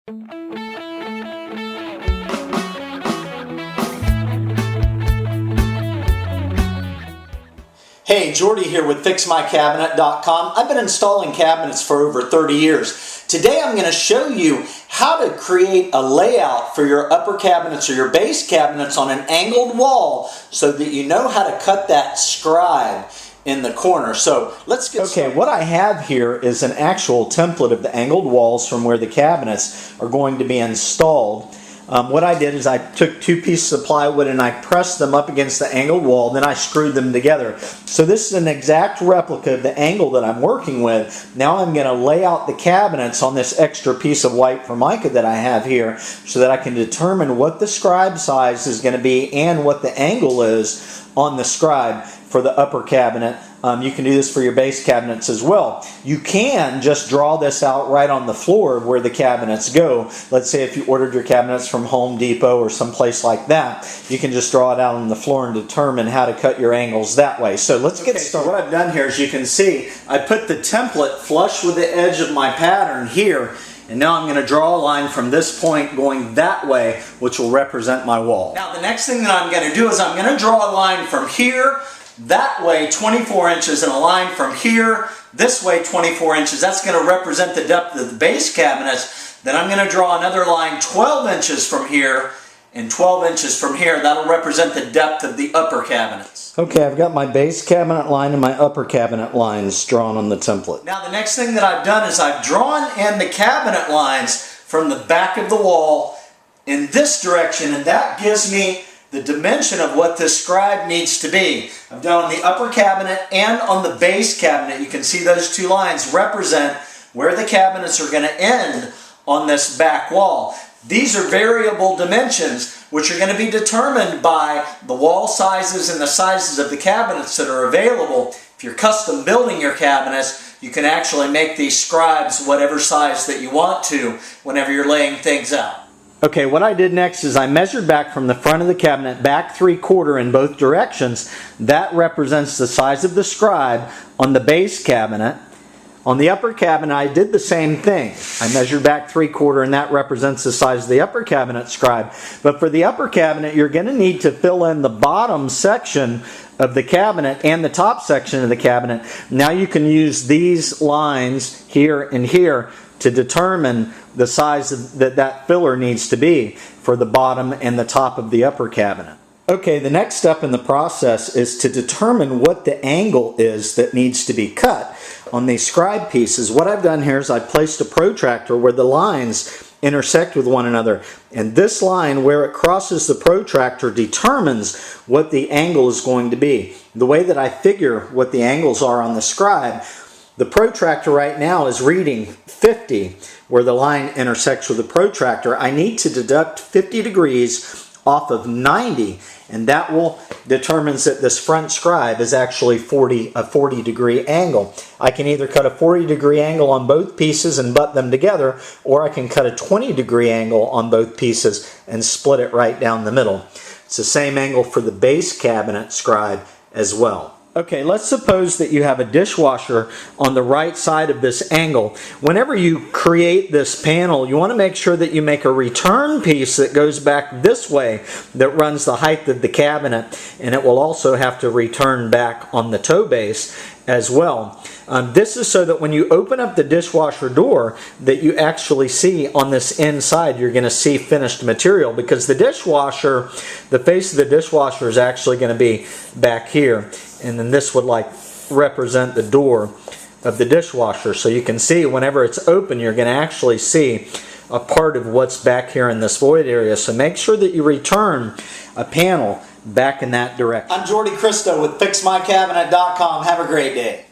Hey, Jordy here with FixMyCabinet.com. I've been installing cabinets for over 30 years. Today I'm going to show you how to create a layout for your upper cabinets or your base cabinets on an angled wall so that you know how to cut that scribe in the corner. So let's get started. Okay, what I have here is an actual template of the angled walls from where the cabinets are going to be installed. What I did is I took two pieces of plywood and I pressed them up against the angled wall, then I screwed them together. So this is an exact replica of the angle that I'm working with. Now I'm going to lay out the cabinets on this extra piece of white Formica that I have here so that I can determine what the scribe size is going to be and what the angle is on the scribe for the upper cabinet. You can do this for your base cabinets as well. You can just draw this out right on the floor where the cabinets go. Let's say if you ordered your cabinets from Home Depot or someplace like that, you can just draw it out on the floor and determine how to cut your angles that way. So let's get started. What I've done here, as you can see, I put the template flush with the edge of my pattern here. And now I'm going to draw a line from this point going that way, which will represent my wall. Now the next thing that I'm going to do is I'm going to draw a line from here that way 24 inches and a line from here this way 24 inches. That's going to represent the depth of the base cabinets. Then I'm going to draw another line 12 inches from here and 12 inches from here. That'll represent the depth of the upper cabinets. Okay, I've got my base cabinet line and my upper cabinet lines drawn on the template. Now the next thing that I've done is I've drawn in the cabinet lines from the back of the wall in this direction, and that gives me the dimension of what this scribe needs to be. I've done on the upper cabinet and on the base cabinet. You can see those two lines represent where the cabinets are going to end on this back wall. These are variable dimensions which are going to be determined by the wall sizes and the sizes of the cabinets that are available. If you're custom building your cabinets, you can actually make these scribes whatever size that you want to whenever you're laying things out. Okay, what I did next is I measured back from the front of the cabinet back 3/4 in both directions. That represents the size of the scribe on the base cabinet. On the upper cabinet, I did the same thing. I measured back 3/4 and that represents the size of the upper cabinet scribe. But for the upper cabinet, you're going to need to fill in the bottom section of the cabinet and the top section of the cabinet. Now you can use these lines here and here to determine the size that filler needs to be for the bottom and the top of the upper cabinet. Okay, the next step in the process is to determine what the angle is that needs to be cut on these scribe pieces. What I've done here is I placed a protractor where the lines intersect with one another, and this line where it crosses the protractor determines what the angle is going to be. The way that I figure what the angles are on the scribe, the protractor right now is reading 50 where the line intersects with the protractor. I need to deduct 50 degrees off of 90, and that will determines that this front scribe is actually a 40 degree angle. I can either cut a 40 degree angle on both pieces and butt them together, or I can cut a 20 degree angle on both pieces and split it right down the middle. It's the same angle for the base cabinet scribe as well. Okay, let's suppose that you have a dishwasher on the right side of this angle. Whenever you create this panel, you want to make sure that you make a return piece that goes back this way that runs the height of the cabinet, and it will also have to return back on the toe base as well. This is so that when you open up the dishwasher door that you actually see on this inside, you're going to see finished material, because the dishwasher, the face of the dishwasher is actually going to be back here, and then this would like represent the door of the dishwasher. So you can see whenever it's open, you're going to actually see a part of what's back here in this void area. So make sure that you return a panel back in that direction. I'm Jordy Cristo with FixMyCabinet.com. Have a great day.